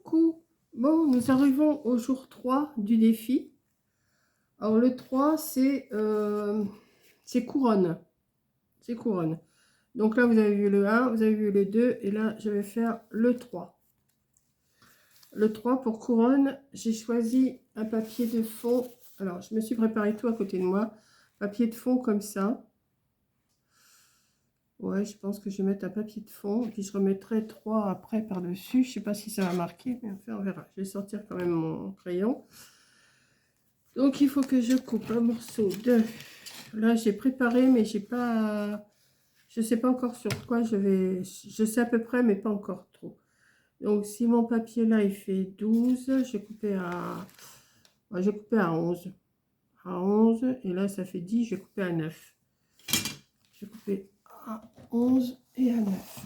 coucou. Bon, nous arrivons au jour 3 du défi. Alors le 3, c'est couronne. C'est couronne. Donc là, vous avez vu le 1, vous avez vu le 2, et là, je vais faire le 3. Le 3 pour couronne, j'ai choisi un papier de fond. Alors, je me suis préparé tout à côté de moi. Papier de fond comme ça. Ouais, je pense que je vais mettre un papier de fond. Puis je remettrai 3 après par-dessus. Je sais pas si ça va marquer, mais enfin, on verra. Je vais sortir quand même mon crayon. Donc, il faut que je coupe un morceau de... Là, j'ai préparé, mais j'ai pas... Je sais pas encore sur quoi je vais... Je sais à peu près, mais pas encore trop. Donc, si mon papier là, il fait 12, j'ai coupé à... Ouais, j'ai coupé à 11. À 11, et là, ça fait 10, j'ai coupé à 9. J'ai coupé à 11 et à 9.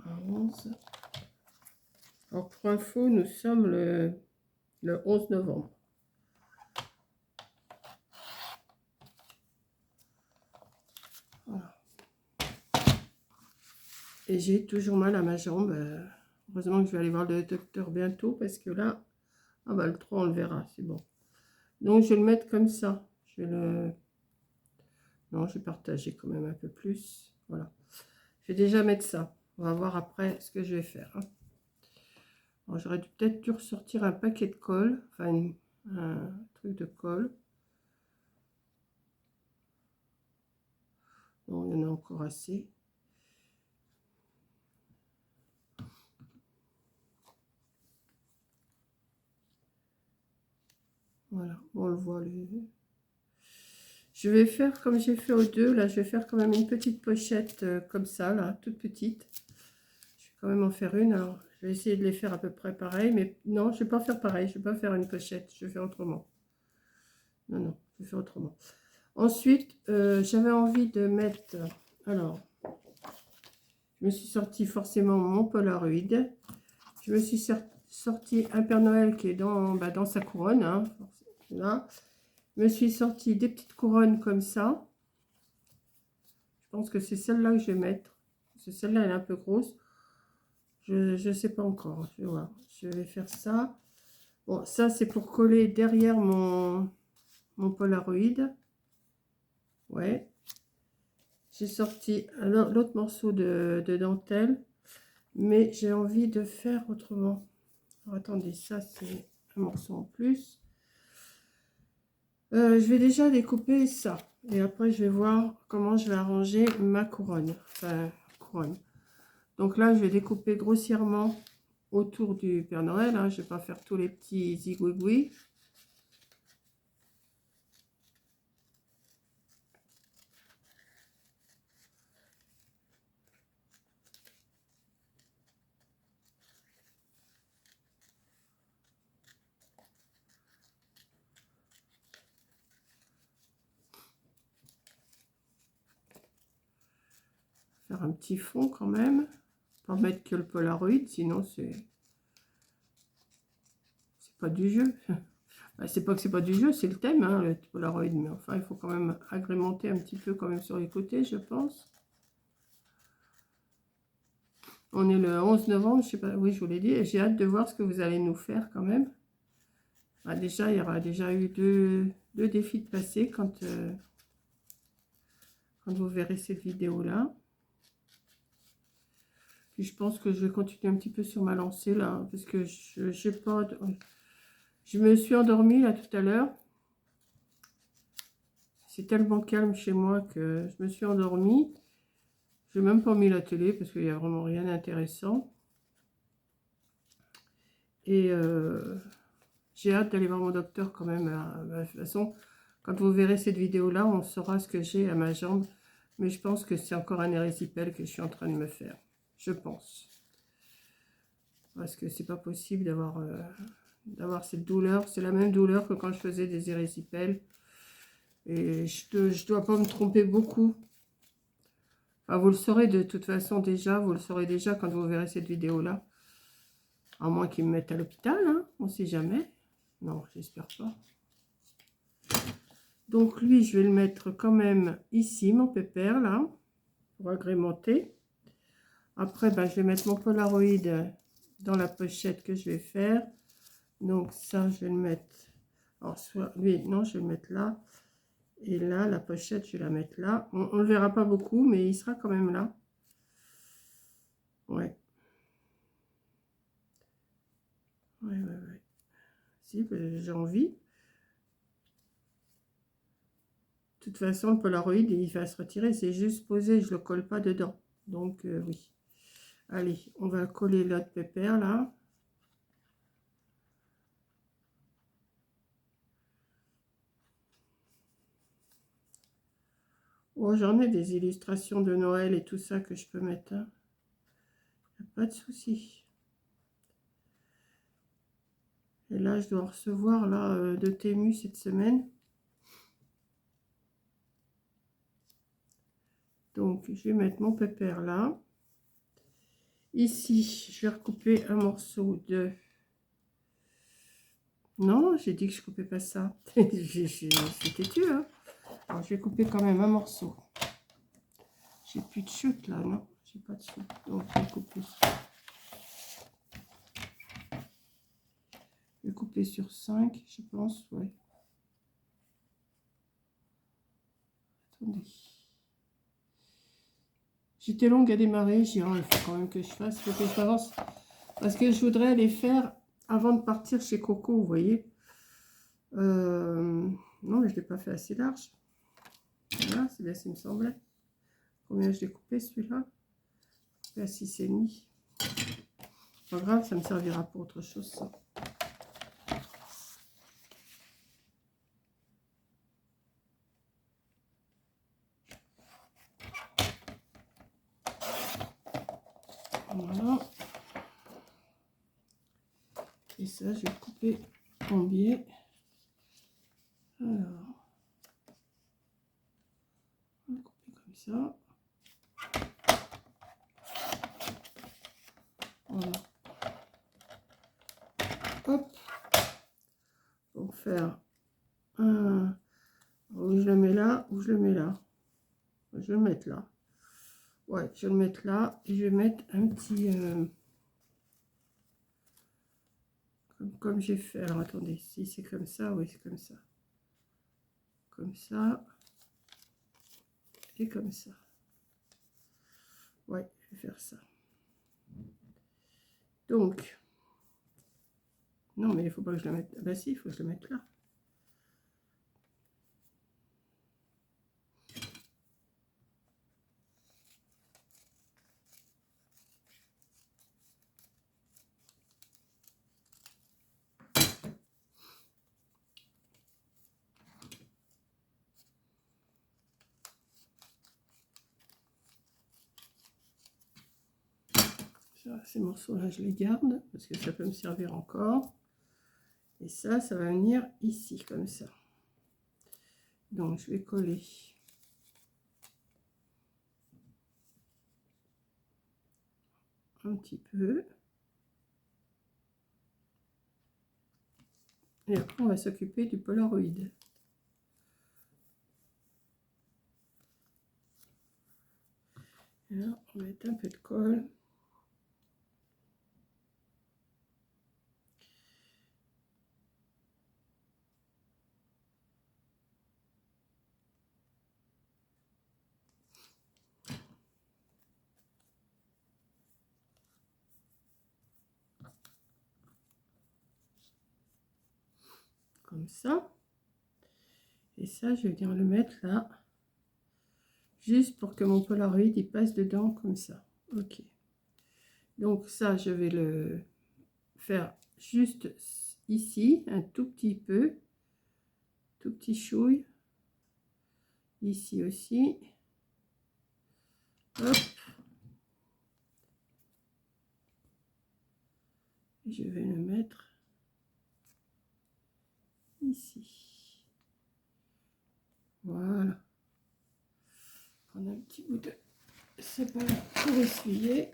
À 11. Alors, pour info, nous sommes le 11 novembre. Voilà. Et j'ai toujours mal à ma jambe. Heureusement que je vais aller voir le docteur bientôt parce que là, ah bah le 3 on le verra, c'est bon. Donc je vais le mettre comme ça. Je vais le... Non, je vais partager quand même un peu plus. Voilà. Je vais déjà mettre ça. On va voir après ce que je vais faire. Alors j'aurais peut-être dû ressortir un paquet de colle. Enfin, un truc de colle. Non, il y en a encore assez. Voilà, on le voit. Je vais faire comme j'ai fait aux deux. Là, je vais faire quand même une petite pochette comme ça, là, toute petite. Je vais quand même en faire une. Alors, je vais essayer de les faire à peu près pareil. Mais non, je ne vais pas faire pareil. Je ne vais pas faire une pochette. Je vais faire autrement. Non, non, je vais faire autrement. Ensuite, j'avais envie de mettre... Alors, je me suis sorti forcément mon Polaroid. Je me suis sorti un Père Noël qui est dans sa couronne. Hein, là. Je me suis sorti des petites couronnes comme ça. Je pense que c'est celle-là que je vais mettre. Celle-là, elle est un peu grosse. Je ne sais pas encore. Je vais voir. Je vais faire ça. Bon, ça, c'est pour coller derrière mon Polaroid. Ouais. J'ai sorti l'autre morceau de dentelle. Mais j'ai envie de faire autrement. Alors, attendez, ça, c'est un morceau en plus. Je vais déjà découper ça. Et après, je vais voir comment je vais arranger ma couronne. Enfin, couronne. Donc là, je vais découper grossièrement autour du Père Noël. Hein. Je ne vais pas faire tous les petits zigouigouis. Faire un petit fond quand même. Pas mettre que le Polaroid, sinon c'est pas du jeu. C'est pas que c'est pas du jeu, c'est le thème, hein, le Polaroid. Mais enfin, il faut quand même agrémenter un petit peu quand même sur les côtés, je pense. On est le 11 novembre, je sais pas, oui, je vous l'ai dit, et j'ai hâte de voir ce que vous allez nous faire quand même. Ah, déjà, il y aura déjà eu deux défis de passé quand vous verrez cette vidéo-là. Puis je pense que je vais continuer un petit peu sur ma lancée là, parce que je me suis endormie là tout à l'heure. C'est tellement calme chez moi que je me suis endormie. Je n'ai même pas mis la télé parce qu'il n'y a vraiment rien d'intéressant. Et j'ai hâte d'aller voir mon docteur quand même. De toute façon, quand vous verrez cette vidéo-là, on saura ce que j'ai à ma jambe. Mais je pense que c'est encore un érysipèle que je suis en train de me faire. Je pense. Parce que c'est pas possible d'avoir cette douleur. C'est la même douleur que quand je faisais des érysipèles. Et je dois pas me tromper beaucoup. Enfin, vous le saurez de toute façon déjà. Vous le saurez déjà quand vous verrez cette vidéo-là. À moins qu'ils me mettent à l'hôpital, hein, on ne sait jamais. Non, j'espère pas. Donc lui, je vais le mettre quand même ici, mon pépère, là, pour agrémenter. Après, ben, je vais mettre mon Polaroid dans la pochette que je vais faire. Donc ça, je vais le mettre... Alors, soit lui, non, je vais le mettre là. Et là, la pochette, je vais la mettre là. On ne le verra pas beaucoup, mais il sera quand même là. Ouais. Ouais. Si, ben, j'ai envie. De toute façon, le Polaroid, il va se retirer. C'est juste posé, je ne le colle pas dedans. Donc, oui. Allez, on va coller l'autre pépère, là. Oh, j'en ai des illustrations de Noël et tout ça que je peux mettre. Hein. Pas de souci. Et là, je dois recevoir là, de Temu cette semaine. Donc, je vais mettre mon pépère là. Ici, je vais recouper un morceau de... Non, j'ai dit que je coupais pas ça. C'est têtu, hein. Alors, je vais couper quand même un morceau. J'ai plus de chute là, non? J'ai pas de chute. Donc, je vais couper. Je vais couper sur 5, je pense, ouais. Attendez. J'étais longue à démarrer, j'ai dit, oh, il faut quand même que je fasse, il faut que je avance. Parce que je voudrais les faire avant de partir chez Coco, vous voyez. Non, mais je ne l'ai pas fait assez large. Voilà, c'est bien ce qui me semblait. Combien je l'ai coupé celui-là? À 6,5. Pas grave, ça me servira pour autre chose, ça. Voilà. Et ça, je vais couper en biais. Alors, on va couper comme ça. Voilà. Hop. Pour faire un... Où je le mets là, où je le mets là. Je vais le mettre là. Ouais, je vais le mettre là. Et je vais mettre un petit... comme j'ai fait. Alors, attendez. Si c'est comme ça, oui, c'est comme ça. Comme ça. Et comme ça. Ouais, je vais faire ça. Donc... Non, mais il faut pas que je la mette... Ah bah si, il faut que je la mette là. Ces morceaux-là, je les garde parce que ça peut me servir encore. Et ça va venir ici, comme ça. Donc, je vais coller un petit peu. Et après, on va s'occuper du Polaroid. Et là, on va mettre un peu de colle. Comme ça. Et ça, je vais bien le mettre là. Juste pour que mon Polaroid, il passe dedans comme ça. Ok. Donc ça, je vais le faire juste ici, un tout petit peu. Tout petit chouille. Ici aussi. Hop. Je vais le mettre ici. Voilà. On a un petit bout de sable pour essuyer.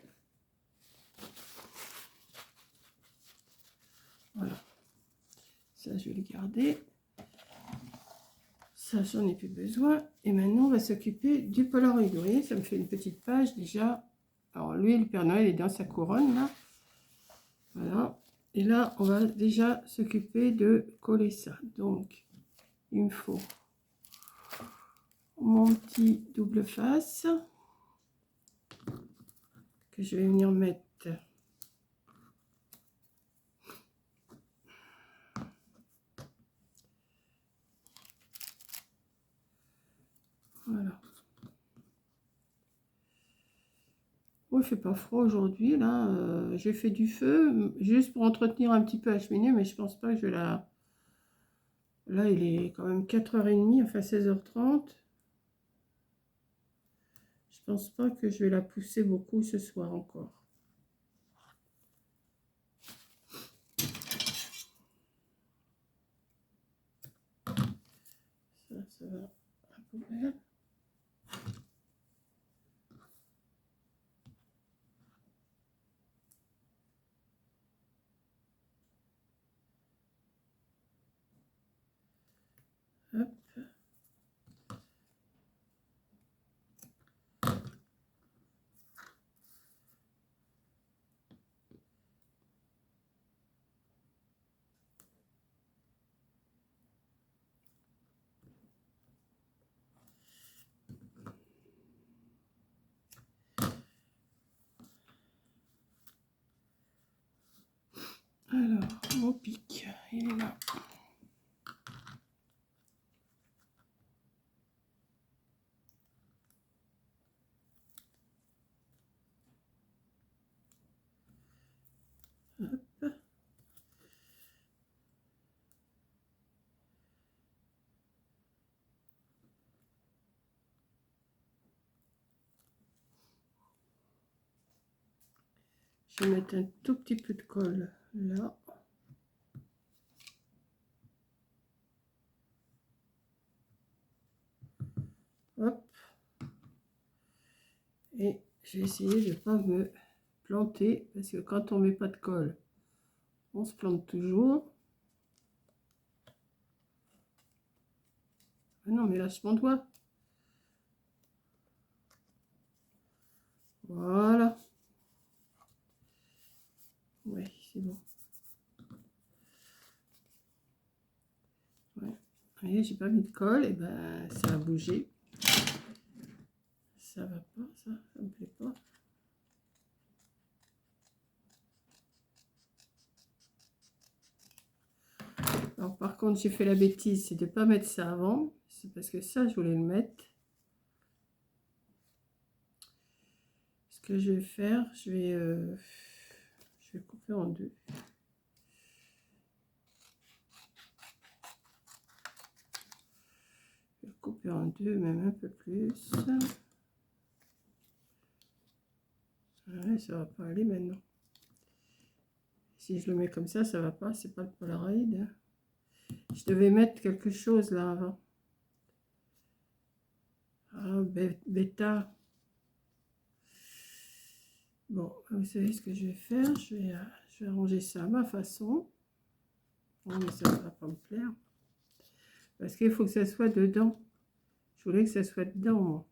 Ça, je vais le garder. Ça, j'en ai plus besoin. Et maintenant, on va s'occuper du Polaroid. Vous voyez, ça me fait une petite page déjà. Alors, lui, le Père Noël est dans sa couronne, là. Voilà. Et là, on va déjà s'occuper de coller ça. Donc, il me faut mon petit double face que je vais venir mettre. Voilà. Oh, il fait pas froid aujourd'hui, là. J'ai fait du feu, juste pour entretenir un petit peu la cheminée, mais je pense pas que je vais la... Là, il est quand même 4h30, enfin 16h30. Je pense pas que je vais la pousser beaucoup ce soir encore. Ça va un peu bien. Hop. Alors, mon pic, il est là. Hop. Je vais mettre un tout petit peu de colle là. Hop. Et je vais essayer de ne pas me planter, parce que quand on met pas de colle, on se plante toujours. Ah non, mais lâche mon doigt. Voilà. Ouais, c'est bon. Ouais. Vous voyez, j'ai pas mis de colle, et ben ça a bougé. Ça va pas, ça me plaît pas. Alors par contre, j'ai fait la bêtise, c'est de ne pas mettre ça avant. C'est parce que ça, je voulais le mettre. Ce que je vais faire, je vais couper en deux. Je vais couper en deux, même un peu plus. Ouais, ça va pas aller maintenant. Si je le mets comme ça va pas, c'est pas le Polaroid. Je devais mettre quelque chose là avant. Ah, bêta. Bon, vous savez ce que je vais faire, je vais arranger ça à ma façon. Non, mais ça va pas me plaire. Parce qu'il faut que ça soit dedans. Je voulais que ça soit dedans, moi.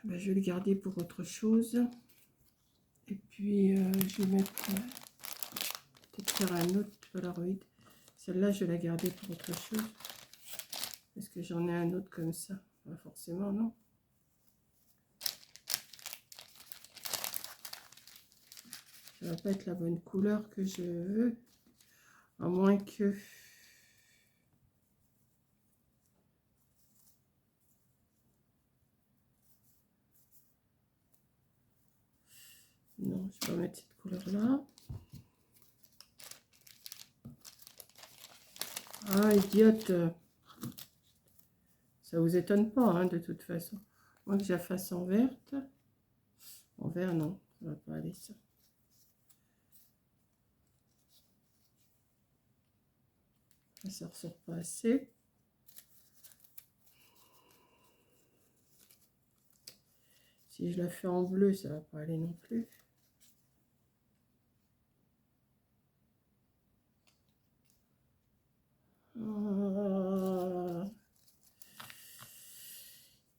Ben, je vais le garder pour autre chose. Et puis, je vais mettre... peut-être faire un autre Polaroid. Celle-là, je vais la garder pour autre chose. Est-ce que j'en ai un autre comme ça? Pas forcément, non. Ça va pas être la bonne couleur que je veux. À moins que... Non, je vais pas mettre cette couleur-là. Ah, idiote. Ça vous étonne pas, hein, de toute façon. Moi que je la fasse en verte. En vert, non, ça va pas aller ça. Ça ressort pas assez. Si je la fais en bleu, ça va pas aller non plus.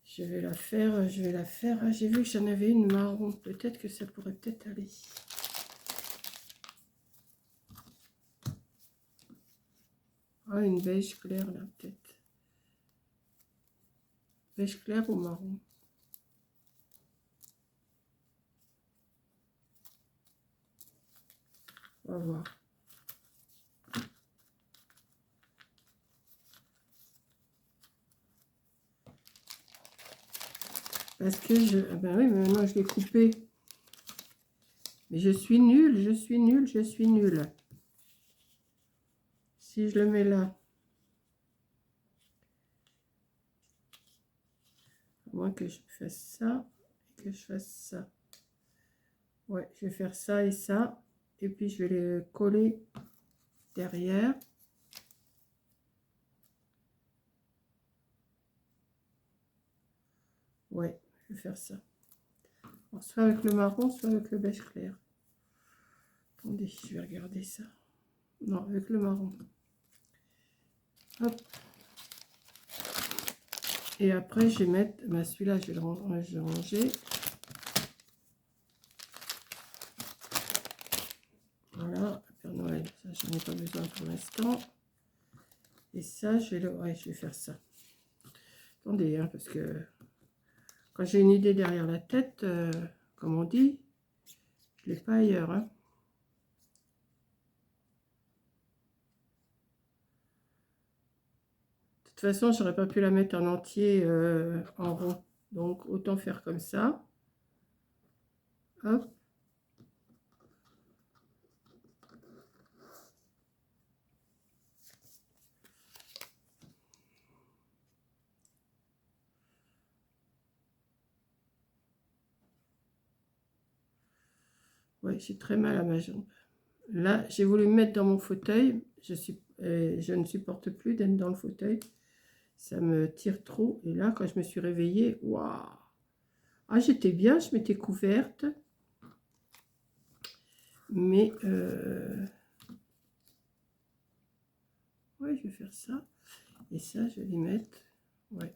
Je vais la faire, je vais la faire. Ah, j'ai vu que j'en avais une marron. Peut-être que ça pourrait peut-être aller. Ah, une beige claire là, peut-être. Beige clair ou marron? On va voir. Parce que je... Ah ben oui, mais maintenant je l'ai coupé. Mais je suis nulle, je suis nulle, je suis nulle. Si je le mets là. À moins que je fasse ça et que je fasse ça. Ouais, je vais faire ça et ça. Et puis je vais les coller derrière. Ouais, je vais faire ça. Alors, soit avec le marron, soit avec le beige clair. Attendez, je vais regarder ça. Non, avec le marron. Hop. Et après, je vais mettre... Bah, celui-là, je vais le ranger. Voilà, Père Noël, ça, j'en ai pas besoin pour l'instant. Et ça, je vais le... Ouais, je vais faire ça. Attendez, hein, parce que quand j'ai une idée derrière la tête, comme on dit, je ne l'ai pas ailleurs. Hein. De toute façon, j'aurais pas pu la mettre en entier en rond. Donc, autant faire comme ça. Hop. Ouais, j'ai très mal à ma jambe. Là, j'ai voulu me mettre dans mon fauteuil. Je ne supporte plus d'être dans le fauteuil. Ça me tire trop. Et là, quand je me suis réveillée, waouh! Ah, j'étais bien, je m'étais couverte. Mais, ouais, je vais faire ça. Et ça, je vais les mettre. Ouais.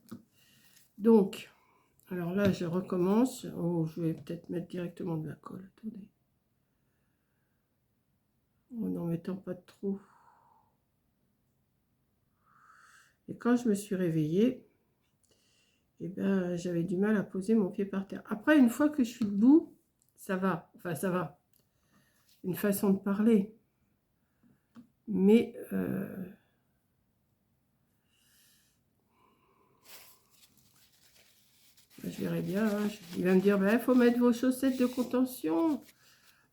Donc, alors là, je recommence. Oh, je vais peut-être mettre directement de la colle. Attendez. En n'en mettant pas trop. Et quand je me suis réveillée, eh ben, j'avais du mal à poser mon pied par terre. Après, une fois que je suis debout, ça va. Enfin, ça va. Une façon de parler. Mais... je verrai bien. Hein. Il va me dire, il faut mettre vos chaussettes de contention.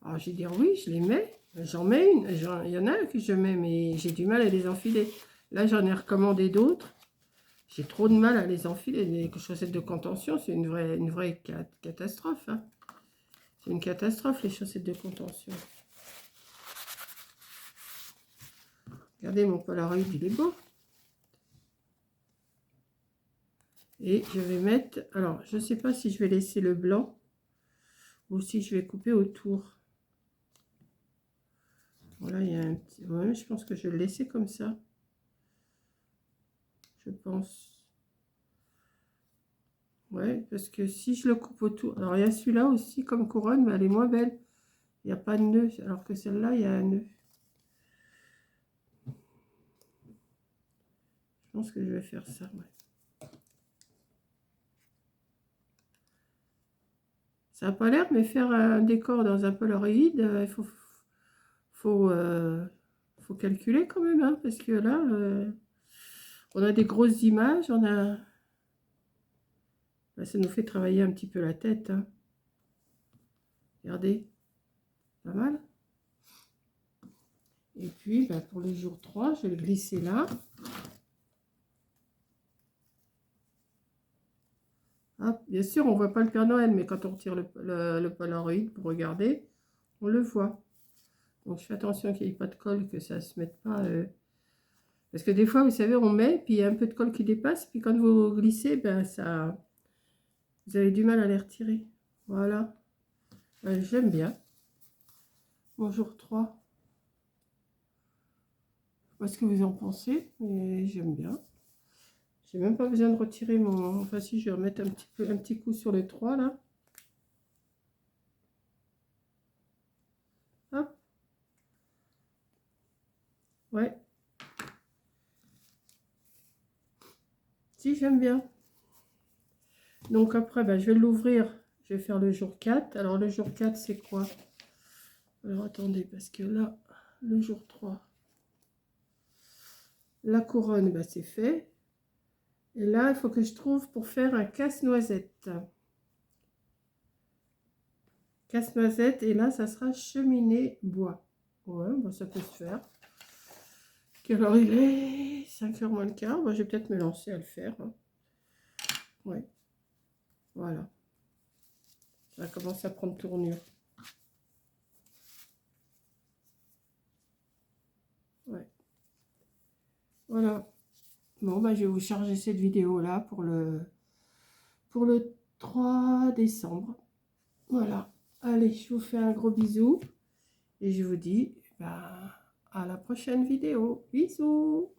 Alors, je vais dire, oui, je les mets. J'en mets une. Il y en a que je mets, mais j'ai du mal à les enfiler. Là, j'en ai recommandé d'autres. J'ai trop de mal à les enfiler. Les chaussettes de contention, c'est une vraie catastrophe. Hein. C'est une catastrophe, les chaussettes de contention. Regardez mon Polaroid, il est beau. Et je vais mettre... Alors, je ne sais pas si je vais laisser le blanc ou si je vais couper autour. Voilà, il y a un petit... Ouais, je pense que je vais le laisser comme ça. Je pense. Ouais, parce que si je le coupe autour... Alors, il y a celui-là aussi comme couronne, mais elle est moins belle. Il n'y a pas de nœud, alors que celle-là, il y a un nœud. Je pense que je vais faire ça, ouais. Ça n'a pas l'air, mais faire un décor dans un Polaroid, il faut calculer quand même, hein, parce que là, on a des grosses images, on a... Là, ça nous fait travailler un petit peu la tête. Hein. Regardez, pas mal. Et puis, bah, pour le jour 3, je vais le glisser là. Hop. Bien sûr, on ne voit pas le Père Noël, mais quand on retire le Polaroid pour regarder, on le voit. Donc, je fais attention qu'il n'y ait pas de colle, que ça ne se mette pas... Parce que des fois, vous savez, on met, puis il y a un peu de colle qui dépasse, puis quand vous glissez, ben, ça... vous avez du mal à les retirer. Voilà. J'aime bien. Mon jour 3. Je sais pas ce que vous en pensez, mais j'aime bien. J'ai même pas besoin de retirer mon... Enfin si, je vais remettre un petit coup sur les 3 là. Hop. Ouais. Si, j'aime bien. Donc après, je vais l'ouvrir. Je vais faire le jour 4. Alors le jour 4, c'est quoi? Alors attendez, parce que là, le jour 3, la couronne, c'est fait. Et là, il faut que je trouve pour faire un casse-noisette. Casse-noisette, et là, ça sera cheminée bois. Ouais, ça peut se faire. Quelle heure il est? 5h moins le quart. Je vais peut-être me lancer à le faire. Hein. Ouais, voilà. Ça commence à prendre tournure. Ouais. Voilà. Bon, je vais vous charger cette vidéo-là pour le 3 décembre. Voilà. Allez, je vous fais un gros bisou. Et je vous dis à la prochaine vidéo. Bisous!